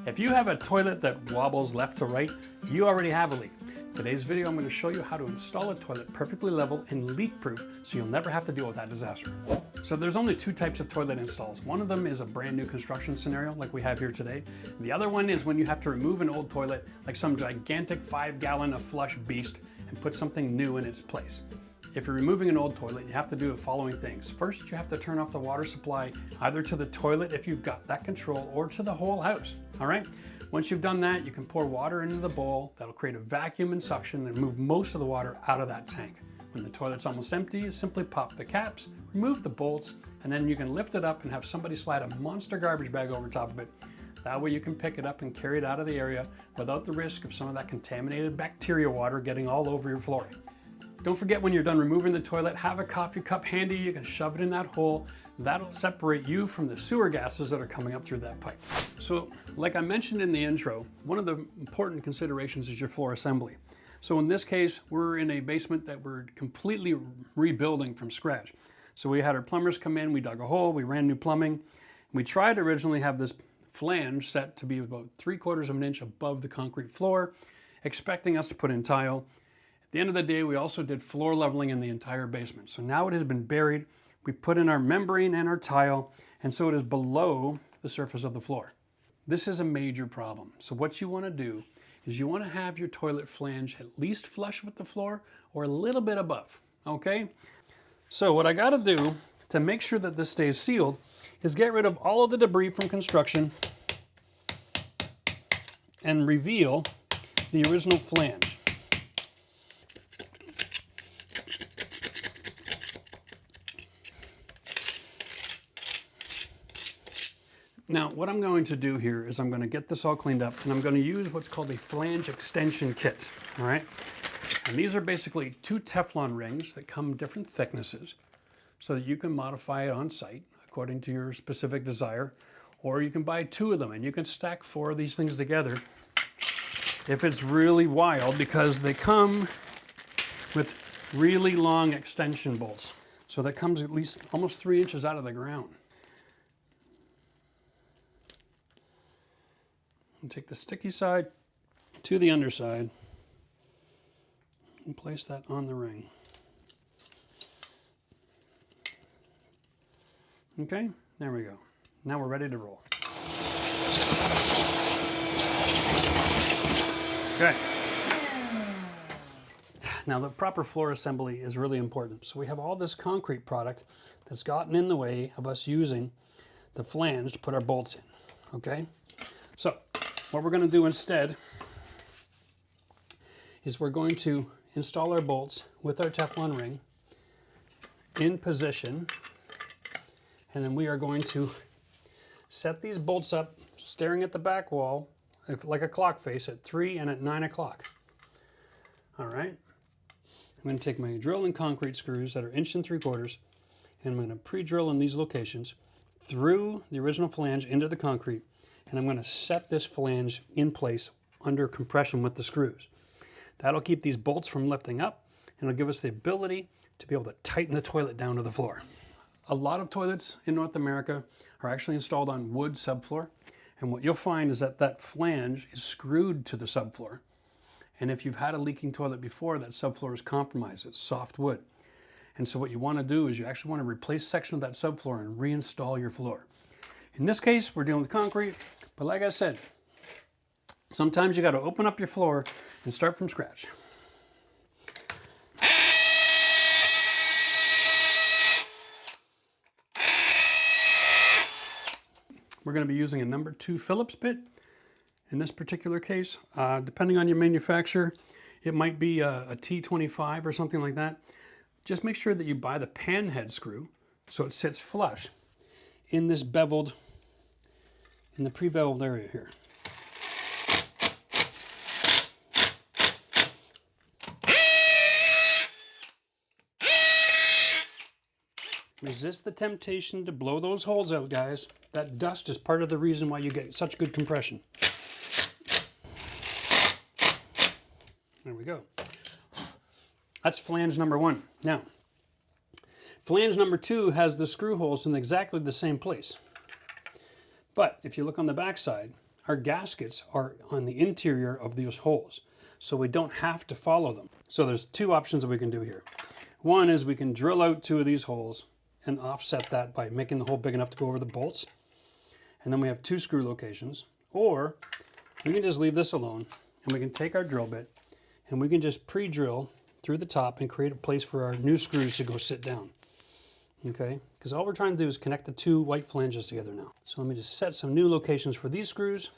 If you have a toilet that wobbles left to right, you already have a leak. Today's video, I'm going to show you how to install a toilet perfectly level and leak-proof so you'll never have to deal with that disaster. So there's only two types of toilet installs. One of them is a brand new construction scenario like we have here today. The other one is when you have to remove an old toilet, like some gigantic 5-gallon of flush beast, and put something new in its place. If you're removing an old toilet, you have to do the following things. First, you have to turn off the water supply, either to the toilet if you've got that control, or to the whole house, all right? Once you've done that, you can pour water into the bowl. That'll create a vacuum and suction and move most of the water out of that tank. When the toilet's almost empty, you simply pop the caps, remove the bolts, and then you can lift it up and have somebody slide a monster garbage bag over top of it. That way you can pick it up and carry it out of the area without the risk of some of that contaminated bacteria water getting all over your flooring. Don't forget, when you're done removing the toilet, have a coffee cup handy. You can shove it in that hole. That'll separate you from the sewer gases that are coming up through that pipe. So, like I mentioned in the intro, one of the important considerations is your floor assembly. So in this case, we're in a basement that we're completely rebuilding from scratch. So we had our plumbers come in, we dug a hole, we ran new plumbing. We tried to originally have this flange set to be about 3/4 of an inch above the concrete floor, expecting us to put in tile. At the end of the day, we also did floor leveling in the entire basement. So now it has been buried. We put in our membrane and our tile, and so it is below the surface of the floor. This is a major problem. So what you want to do is you want to have your toilet flange at least flush with the floor or a little bit above, okay? So what I got to do to make sure that this stays sealed is get rid of all of the debris from construction and reveal the original flange. Now, what I'm going to do here is I'm going to get this all cleaned up, and I'm going to use what's called a flange extension kit, all right? And these are basically 2 Teflon rings that come different thicknesses so that you can modify it on site according to your specific desire, or you can buy 2 of them and you can stack 4 of these things together if it's really wild, because they come with really long extension bolts. So that comes at least almost 3 inches out of the ground. And take the sticky side to the underside and place that on the ring. Okay, there we go. Now we're ready to roll. Okay. Now the proper floor assembly is really important. So we have all this concrete product that's gotten in the way of us using the flange to put our bolts in, okay? So what we're going to do instead is we're going to install our bolts with our Teflon ring in position, and then we are going to set these bolts up staring at the back wall like a clock face at 3 and at 9 o'clock. All right, I'm going to take my drill and concrete screws that are 1 3/4 inches, and I'm going to pre-drill in these locations through the original flange into the concrete. And I'm going to set this flange in place under compression with the screws. That'll keep these bolts from lifting up, and it'll give us the ability to be able to tighten the toilet down to the floor. A lot of toilets in North America are actually installed on wood subfloor, and what you'll find is that that flange is screwed to the subfloor. And if you've had a leaking toilet before, that subfloor is compromised. It's soft wood. And so what you want to do is you actually want to replace a section of that subfloor and reinstall your floor. In this case, we're dealing with concrete, but like I said, sometimes you got to open up your floor and start from scratch. We're going to be using a number 2 Phillips bit in this particular case. Depending on your manufacturer, it might be a T25 or something like that. Just make sure that you buy the pan head screw so it sits flush in this beveled, in the pre-beveled area here. Resist the temptation to blow those holes out, guys. That dust is part of the reason why you get such good compression. There we go. That's flange number 1. Now, flange number 2 has the screw holes in exactly the same place. But if you look on the back side, our gaskets are on the interior of those holes, so we don't have to follow them. So there's two options that we can do here. One is we can drill out 2 of these holes and offset that by making the hole big enough to go over the bolts. And then we have 2 screw locations. Or we can just leave this alone and we can take our drill bit and we can just pre-drill through the top and create a place for our new screws to go sit down. Okay, because all we're trying to do is connect the 2 white flanges together now. So let me just set some new locations for these screws.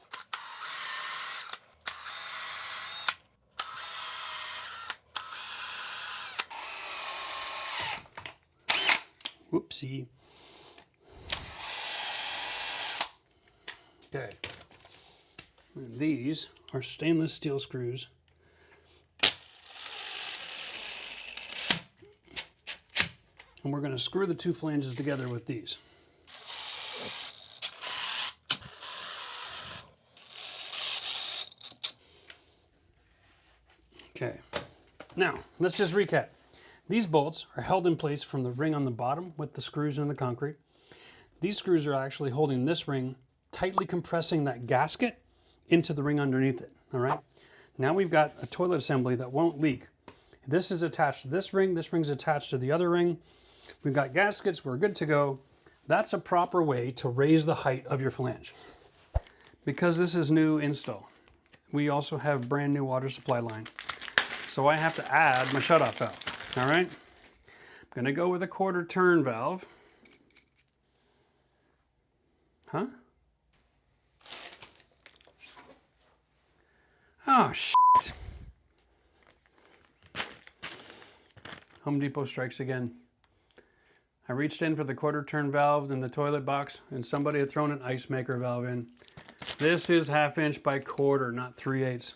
Whoopsie. Okay. And these are stainless steel screws. And we're going to screw the 2 flanges together with these. Okay. Now, let's just recap. These bolts are held in place from the ring on the bottom with the screws in the concrete. These screws are actually holding this ring, tightly compressing that gasket into the ring underneath it, all right? Now we've got a toilet assembly that won't leak. This is attached to this ring's attached to the other ring. We've got gaskets, we're good to go. That's a proper way to raise the height of your flange. Because this is new install, we also have brand new water supply line. So I have to add my shutoff valve. All right, I'm gonna go with a 1/4 turn valve. Huh? Oh, shit. Home Depot strikes again. I reached in for the 1/4 turn valve in the toilet box and somebody had thrown an ice maker valve in. This is 1/2 inch by 1/4, not 3/8.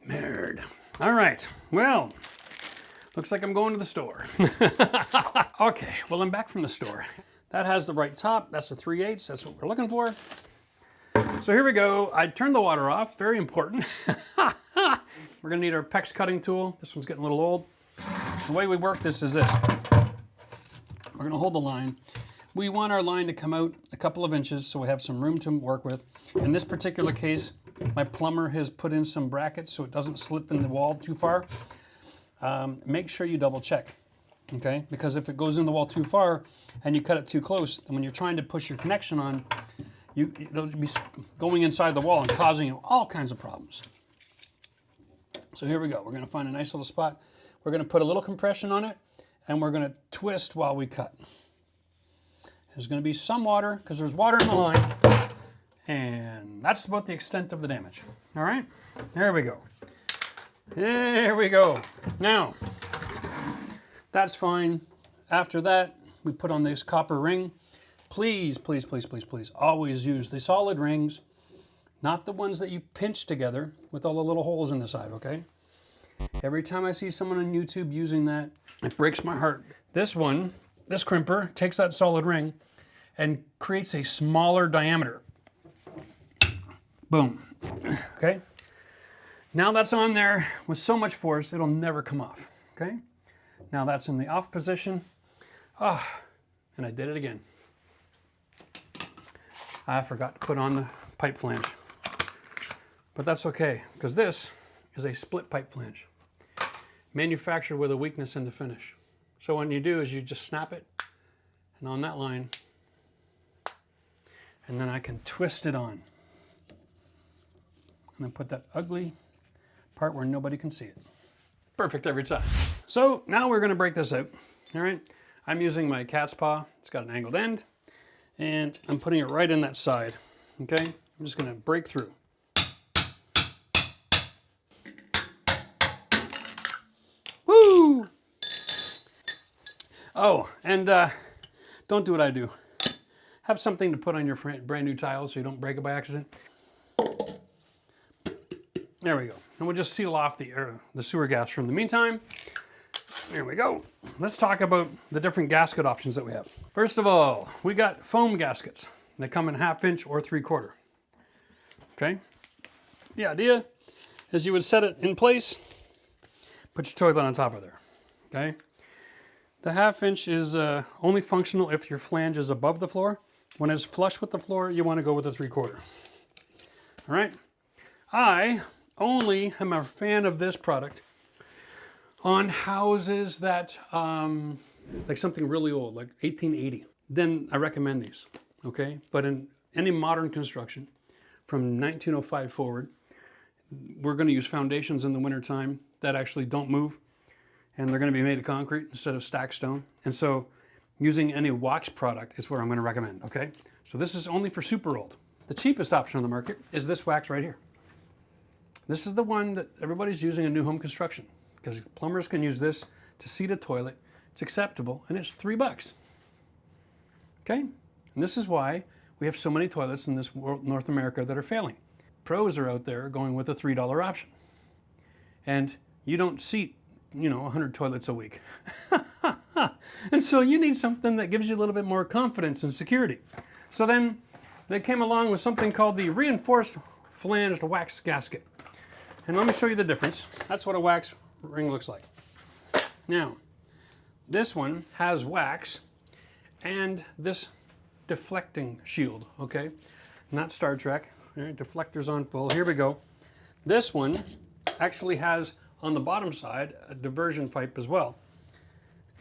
Nerd. All right, well, looks like I'm going to the store. Okay, well, I'm back from the store. That has the right top. That's a 3/8. That's what we're looking for. So here we go. I turned the water off. Very important. We're going to need our PEX cutting tool. This one's getting a little old. The way we work this is this. We're going to hold the line. We want our line to come out a couple of inches so we have some room to work with. In this particular case, my plumber has put in some brackets so it doesn't slip in the wall too far. Make sure you double check, okay? Because if it goes in the wall too far and you cut it too close, then when you're trying to push your connection on, it'll be going inside the wall and causing you all kinds of problems. So here we go. We're going to find a nice little spot. We're going to put a little compression on it and we're going to twist while we cut. There's going to be some water because there's water in the line, and that's about the extent of the damage. All right, there we go. There we go. Now, that's fine. After that, we put on this copper ring. Please, please, please, please, please, always use the solid rings, not the ones that you pinch together with all the little holes in the side, okay? Every time I see someone on YouTube using that, it breaks my heart. This one, this crimper, takes that solid ring and creates a smaller diameter. Boom, okay? Now that's on there with so much force, it'll never come off, okay? Now that's in the off position. And I did it again. I forgot to put on the pipe flange. But that's okay, because this is a split pipe flange, manufactured with a weakness in the finish. So what you do is you just snap it, and on that line, and then I can twist it on. And then put that ugly part where nobody can see it. Perfect every time. So now we're gonna break this out, all right? I'm using my cat's paw. It's got an angled end, and I'm putting it right in that side, okay? I'm just gonna break through. Woo! Oh, and don't do what I do. Have something to put on your brand new tile so you don't break it by accident. There we go. And we'll just seal off the sewer gas from the meantime. There we go. Let's talk about the different gasket options that we have. First of all, we got foam gaskets. They come in 1/2 inch or 3/4. Okay? The idea is you would set it in place, put your toilet on top of there. Okay? The 1/2 inch is only functional if your flange is above the floor. When it's flush with the floor, you want to go with the 3/4. All right. I only am a fan of this product on houses that, like something really old, like 1880. Then I recommend these, okay? But in any modern construction, from 1905 forward, we're going to use foundations in the wintertime that actually don't move, and they're going to be made of concrete instead of stacked stone. And so using any wax product is what I'm going to recommend, okay? So this is only for super old. The cheapest option on the market is this wax right here. This is the one that everybody's using in new home construction because plumbers can use this to seat a toilet. It's acceptable, and it's $3. Okay? And this is why we have so many toilets in this world, North America, that are failing. Pros are out there going with a $3 option. And you don't seat, 100 toilets a week. And so you need something that gives you a little bit more confidence and security. So then they came along with something called the reinforced flanged wax gasket. And let me show you the difference. That's what a wax ring looks like. Now, this one has wax and this deflecting shield, okay? Not Star Trek. All right, deflectors on full. Here we go. This one actually has on the bottom side a diversion pipe as well.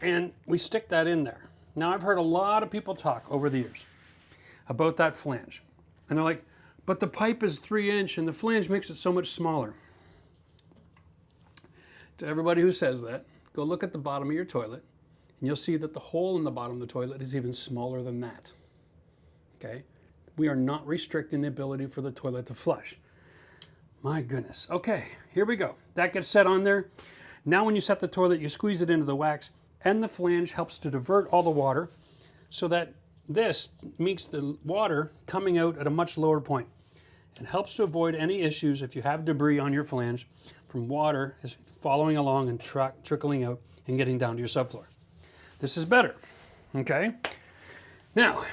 And we stick that in there. Now, I've heard a lot of people talk over the years about that flange. And they're like, but the pipe is 3-inch and the flange makes it so much smaller. To everybody who says that, go look at the bottom of your toilet and you'll see that the hole in the bottom of the toilet is even smaller than that. Okay? We are not restricting the ability for the toilet to flush. My goodness. Okay, here we go. That gets set on there. Now when you set the toilet, you squeeze it into the wax, and the flange helps to divert all the water so that this makes the water coming out at a much lower point. It helps to avoid any issues if you have debris on your flange from water following along and trickling out and getting down to your subfloor. This is better, okay? Now,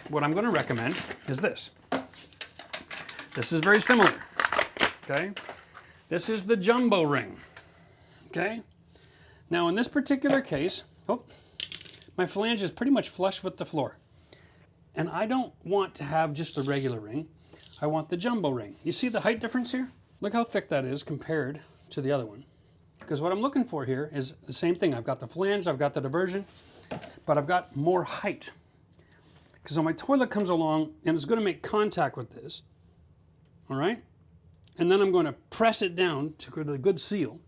what I'm going to recommend is this. This is very similar, okay? This is the jumbo ring, okay? Now, in this particular case, my flange is pretty much flush with the floor. And I don't want to have just a regular ring. I want the jumbo ring. You see the height difference here? Look how thick that is compared to the other one. Because what I'm looking for here is the same thing. I've got the flange, I've got the diversion, but I've got more height. Because when my toilet comes along and it's going to make contact with this, all right? And then I'm going to press it down to get a good seal.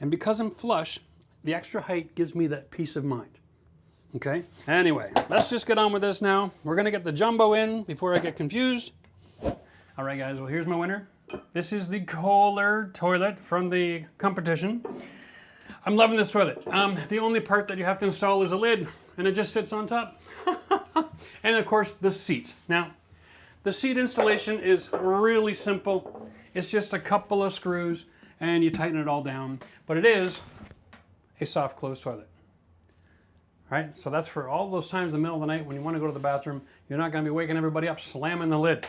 And because I'm flush, the extra height gives me that peace of mind. Okay? Anyway, let's just get on with this now. We're going to get the jumbo in before I get confused. All right, guys, well, here's my winner. This is the Kohler toilet from the competition. I'm loving this toilet. The only part that you have to install is a lid, and it just sits on top. And of course, the seat. Now, the seat installation is really simple. It's just a couple of screws, and you tighten it all down. But it is a soft close toilet. Right? So that's for all those times in the middle of the night when you want to go to the bathroom. You're not going to be waking everybody up slamming the lid.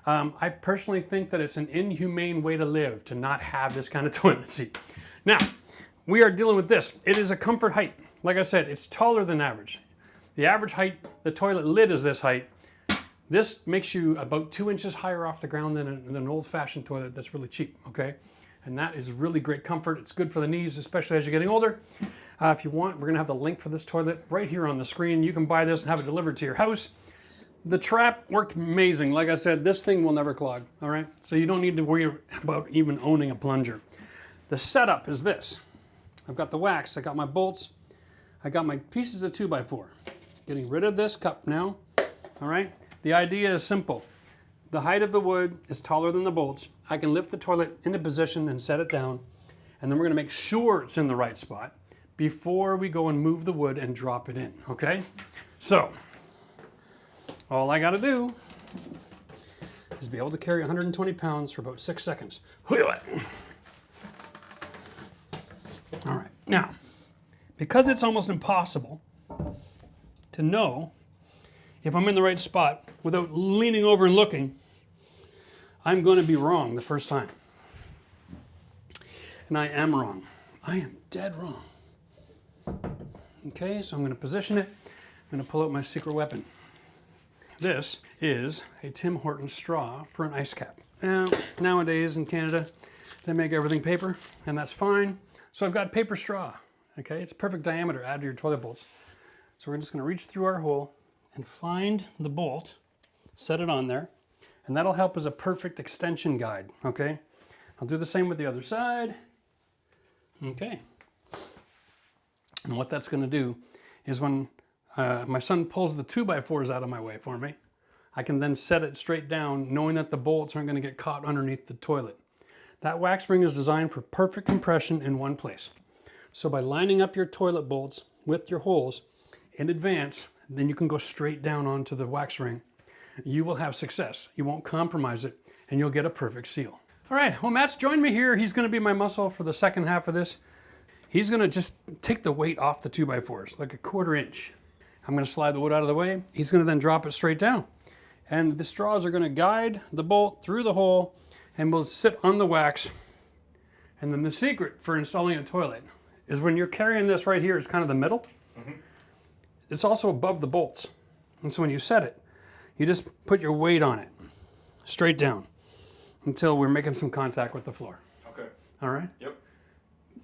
I personally think that it's an inhumane way to live to not have this kind of toilet seat. Now, we are dealing with this. It is a comfort height. Like I said, it's taller than average. The average height, the toilet lid is this height. This makes you about 2 inches higher off the ground than an old-fashioned toilet that's really cheap, okay? And that is really great comfort. It's good for the knees, especially as you're getting older. If you want, we're gonna have the link for this toilet right here on the screen. You can buy this and have it delivered to your house. The trap worked amazing. Like I said, this thing will never clog, all right? So you don't need to worry about even owning a plunger. The setup is this. I've got the wax, I got my bolts, I got my pieces of 2x4. Getting rid of this cup now, all right? The idea is simple. The height of the wood is taller than the bolts. I can lift the toilet into position and set it down, and then we're gonna make sure it's in the right spot before we go and move the wood and drop it in, okay? So, all I gotta do is be able to carry 120 pounds for about 6 seconds. All right, now, because it's almost impossible to know if I'm in the right spot without leaning over and looking, I'm going to be wrong the first time. And I am wrong. I am dead wrong. Okay, so I'm going to position it. I'm going to pull out my secret weapon. This is a Tim Hortons straw for an ice cap. Now, nowadays in Canada, they make everything paper, and that's fine. So I've got paper straw, okay? It's perfect diameter, add to your toilet bowls. So we're just gonna reach through our hole and find the bolt, set it on there, and that'll help as a perfect extension guide, okay? I'll do the same with the other side. Okay. And what that's gonna do is when my son pulls the 2x4s out of my way for me, I can then set it straight down knowing that the bolts aren't gonna get caught underneath the toilet. That wax spring is designed for perfect compression in one place. So by lining up your toilet bolts with your holes in advance, then you can go straight down onto the wax ring. You will have success. You won't compromise it, and you'll get a perfect seal. All right, well, Matt's joined me here. He's gonna be my muscle for the second half of this. He's gonna just take the weight off the 2x4s, like a 1/4 inch. I'm gonna slide the wood out of the way. He's gonna then drop it straight down. And the straws are gonna guide the bolt through the hole and will sit on the wax. And then the secret for installing a toilet is when you're carrying this right here, it's kind of the middle. It's also above the bolts. And so when you set it, you just put your weight on it, straight down, until we're making some contact with the floor. Okay. All right? Yep.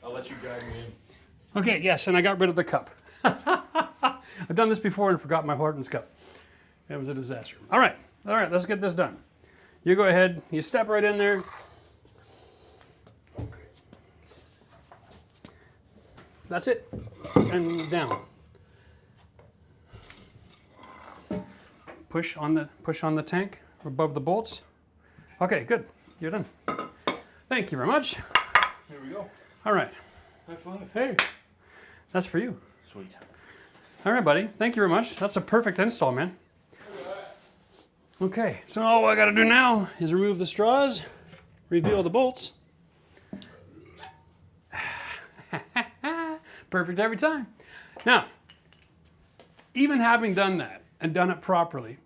I'll let you guide me in. Okay, yes, and I got rid of the cup. I've done this before and forgot my Hortons cup. It was a disaster. All right, let's get this done. You go ahead, you step right in there. Okay. That's it, and down. Push on the tank above the bolts. Okay, good, you're done. Thank you very much. Here we go. All right. High five. Hey, that's for you. Sweet. All right, buddy, thank you very much. That's a perfect install, man. Okay, so all I gotta do now is remove the straws, reveal the bolts. Perfect every time. Now, even having done that and done it properly,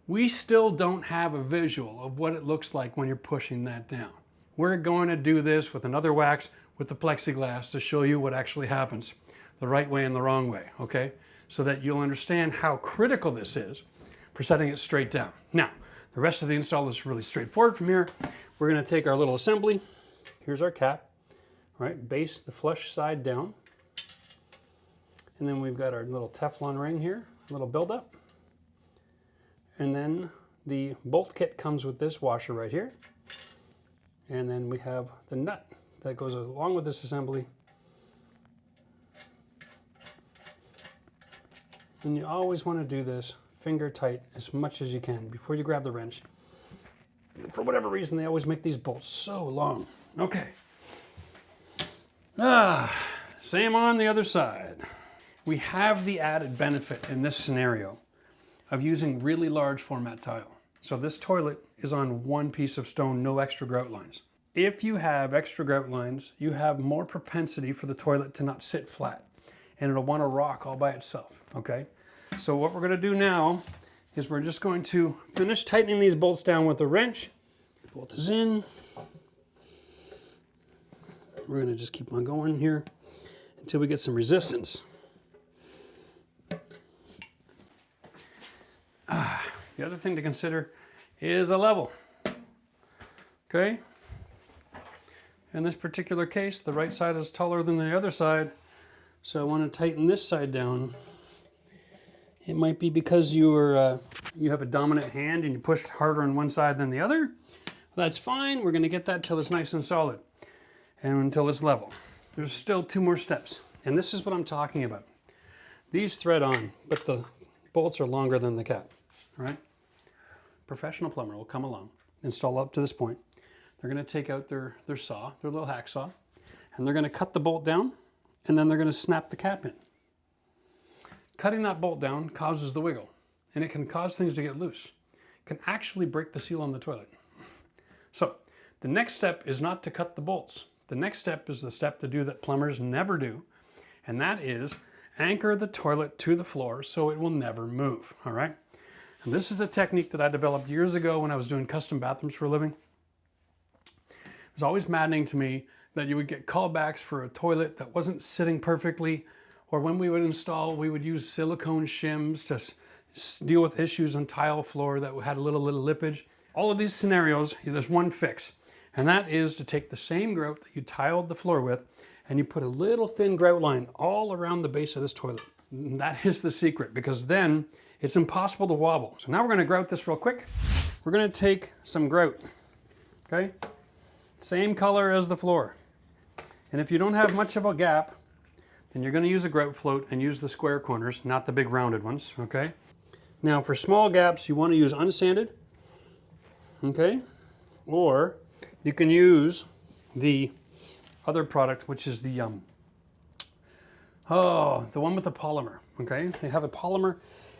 we still don't have a visual of what it looks like when you're pushing that down. We're going to do this with another wax with the plexiglass to show you what actually happens, the right way and the wrong way, okay? So that you'll understand how critical this is for setting it straight down. Now, the rest of the install is really straightforward from here. We're gonna take our little assembly. Here's our cap, right? Base the flush side down. And then we've got our little Teflon ring here, a little buildup. And then the bolt kit comes with this washer right here. And then we have the nut that goes along with this assembly. And you always want to do this finger tight as much as you can before you grab the wrench. For whatever reason, they always make these bolts so long. Okay. Same on the other side. We have the added benefit in this scenario of using really large format tile. So this toilet is on one piece of stone, no extra grout lines. If you have extra grout lines, you have more propensity for the toilet to not sit flat, and it'll want to rock all by itself, okay? So what we're gonna do now is we're just going to finish tightening these bolts down with a wrench. Bolt is in. We're gonna just keep on going here until we get some resistance. The other thing to consider is a level, okay? In this particular case, the right side is taller than the other side, so I want to tighten this side down. It might be because you have a dominant hand and you push harder on one side than the other. That's fine. We're going to get that till it's nice and solid and until it's level. There's still 2 more steps, and this is what I'm talking about. These thread on, but the bolts are longer than the cap, right? Professional plumber will come along, install up to this point. They're going to take out their saw, their little hacksaw, and they're going to cut the bolt down, and then they're going to snap the cap in. Cutting that bolt down causes the wiggle, and it can cause things to get loose. It can actually break the seal on the toilet. So the next step is not to cut the bolts. The next step is the step to do that plumbers never do, and that is anchor the toilet to the floor so it will never move, all right? And this is a technique that I developed years ago when I was doing custom bathrooms for a living. It was always maddening to me that you would get callbacks for a toilet that wasn't sitting perfectly, or when we would install, we would use silicone shims to deal with issues on tile floor that had a little lippage. All of these scenarios, there's one fix, and that is to take the same grout that you tiled the floor with and you put a little thin grout line all around the base of this toilet. And that is the secret, because then it's impossible to wobble. So now we're going to grout this real quick. We're going to take some grout, okay? Same color as the floor. And if you don't have much of a gap, then you're going to use a grout float and use the square corners, not the big rounded ones, okay? Now for small gaps, you want to use unsanded, okay? Or you can use the other product, which is the the one with the polymer, okay? They have a polymer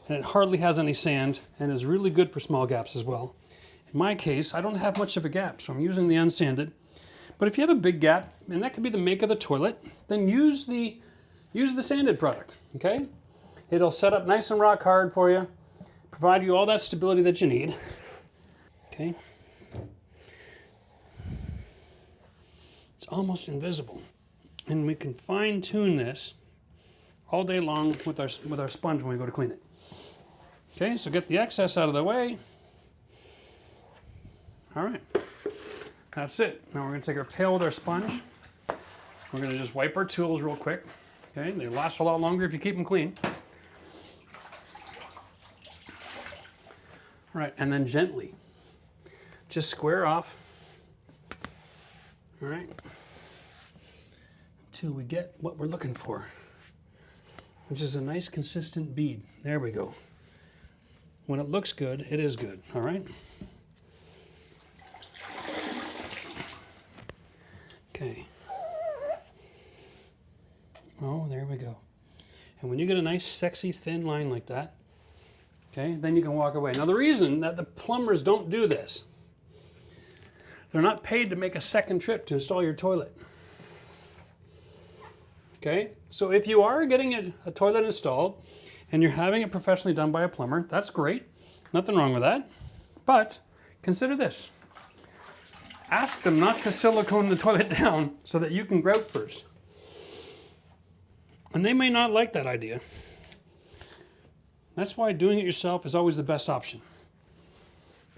and it hardly has any sand and is really good for small gaps as well. In my case, I don't have much of a gap, so I'm using the unsanded. But if you have a big gap, and that could be the make of the toilet, then use the sanded product, okay? It'll set up nice and rock hard for you, provide you all that stability that you need, okay? It's almost invisible. And we can fine tune this all day long with our sponge when we go to clean it. Okay, so get the excess out of the way. All right, that's it. Now we're gonna take our pail with our sponge. We're gonna just wipe our tools real quick. Okay, they last a lot longer if you keep them clean. All right, and then gently, just square off. All right, until we get what we're looking for, which is a nice consistent bead. There we go. When it looks good, it is good, all right? Okay. Oh, there we go. And when you get a nice, sexy, thin line like that, okay, then you can walk away. Now the reason that the plumbers don't do this, they're not paid to make a second trip to install your toilet. Okay, so if you are getting a toilet installed and you're having it professionally done by a plumber, that's great. Nothing wrong with that. But consider this. Ask them not to silicone the toilet down so that you can grout first. And they may not like that idea. That's why doing it yourself is always the best option.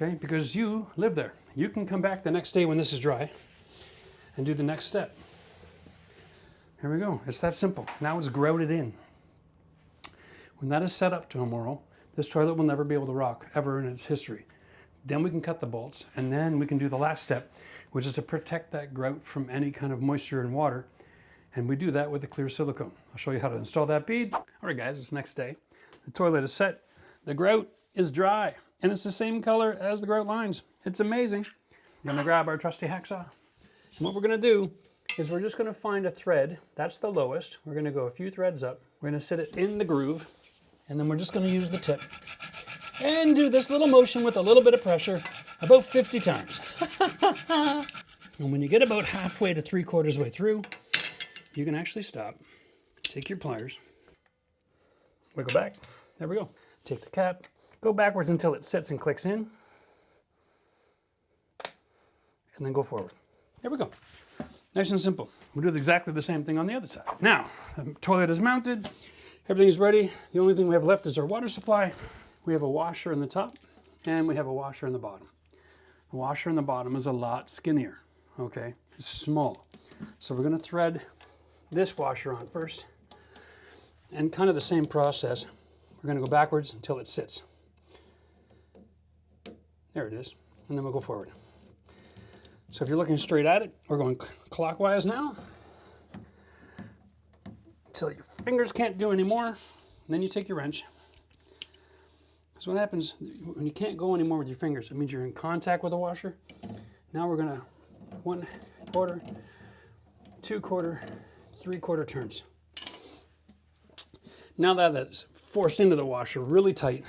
Okay, because you live there. You can come back the next day when this is dry and do the next step. Here we go. It's that simple. Now it's grouted in. When that is set up tomorrow, this toilet will never be able to rock ever in its history. Then we can cut the bolts, and then we can do the last step, which is to protect that grout from any kind of moisture and water. And we do that with the clear silicone. I'll show you how to install that bead. All right, guys, it's next day. The toilet is set. The grout is dry, and it's the same color as the grout lines. It's amazing. We're gonna grab our trusty hacksaw. And what we're gonna do is we're just gonna find a thread. That's the lowest. We're gonna go a few threads up. We're gonna sit it in the groove, and then we're just gonna use the tip and do this little motion with a little bit of pressure about 50 times. And when you get about halfway to 3/4 way through, you can actually stop. Take your pliers, wiggle back. There we go. Take the cap, go backwards until it sits and clicks in, and then go forward. There we go. Nice and simple. We'll do exactly the same thing on the other side. Now, the toilet is mounted. Everything is ready. The only thing we have left is our water supply. We have a washer in the top, and we have a washer in the bottom. The washer in the bottom is a lot skinnier, okay? It's small. So we're gonna thread this washer on first, and kind of the same process. We're gonna go backwards until it sits. There it is, and then we'll go forward. So if you're looking straight at it, we're going clockwise now, until your fingers can't do anymore, and then you take your wrench. Because what happens when you can't go anymore with your fingers, it means you're in contact with the washer. Now we're gonna 1/4, 2/4, 3/4 turns. Now that that's forced into the washer really tight,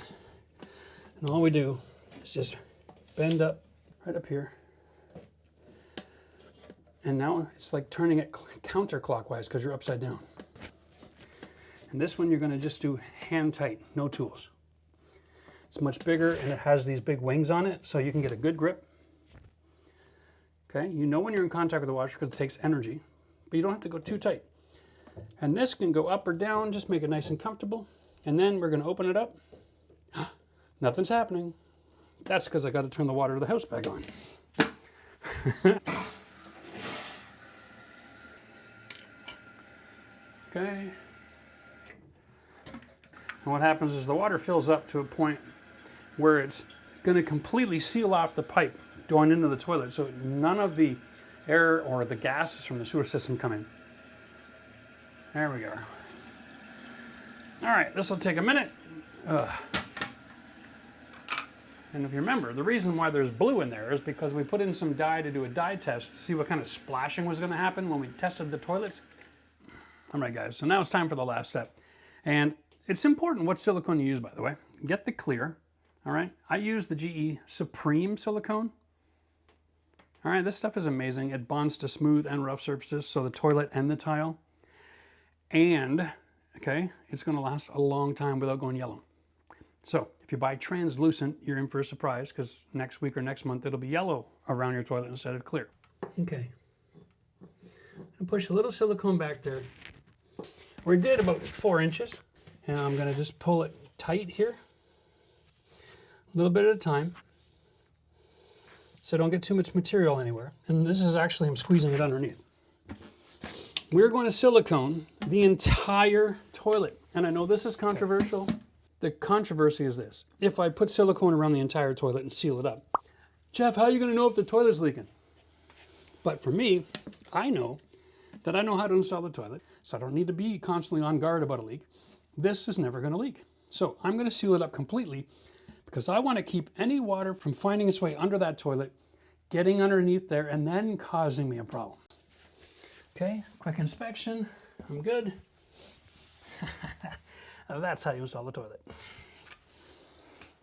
and all we do is just bend up, right up here. And now it's like turning it counterclockwise because you're upside down. And this one you're gonna just do hand tight, no tools. It's much bigger and it has these big wings on it so you can get a good grip. Okay, you know when you're in contact with the washer because it takes energy, but you don't have to go too tight. And this can go up or down, just make it nice and comfortable. And then we're gonna open it up Nothing's happening. That's because I got to turn the water to the house back on. Okay. And what happens is the water fills up to a point where it's going to completely seal off the pipe going into the toilet, so none of the air or the gases from the sewer system come in. There we go. All right, this will take a minute. And if you remember, the reason why there's blue in there is because we put in some dye to do a dye test to see what kind of splashing was going to happen when we tested the toilets. All right, guys, so now it's time for the last step. And it's important what silicone you use, by the way. Get the clear, all right? I use the GE Supreme silicone. All right, this stuff is amazing. It bonds to smooth and rough surfaces, so the toilet and the tile. And, okay, it's going to last a long time without going yellow. So if you buy translucent, you're in for a surprise because next week or next month it'll be yellow around your toilet instead of clear. Okay. And push a little silicone back there. We did about 4 inches. And I'm going to just pull it tight here. A little bit at a time. So don't get too much material anywhere. And this is actually, I'm squeezing it underneath. We're going to silicone the entire toilet. And I know this is controversial. The controversy is this. If I put silicone around the entire toilet and seal it up, Jeff, how are you going to know if the toilet's leaking? But for me, I know that I know how to install the toilet, so I don't need to be constantly on guard about a leak. This is never going to leak. So I'm going to seal it up completely because I want to keep any water from finding its way under that toilet, getting underneath there, and then causing me a problem. Okay, quick inspection. I'm good. That's how you install the toilet.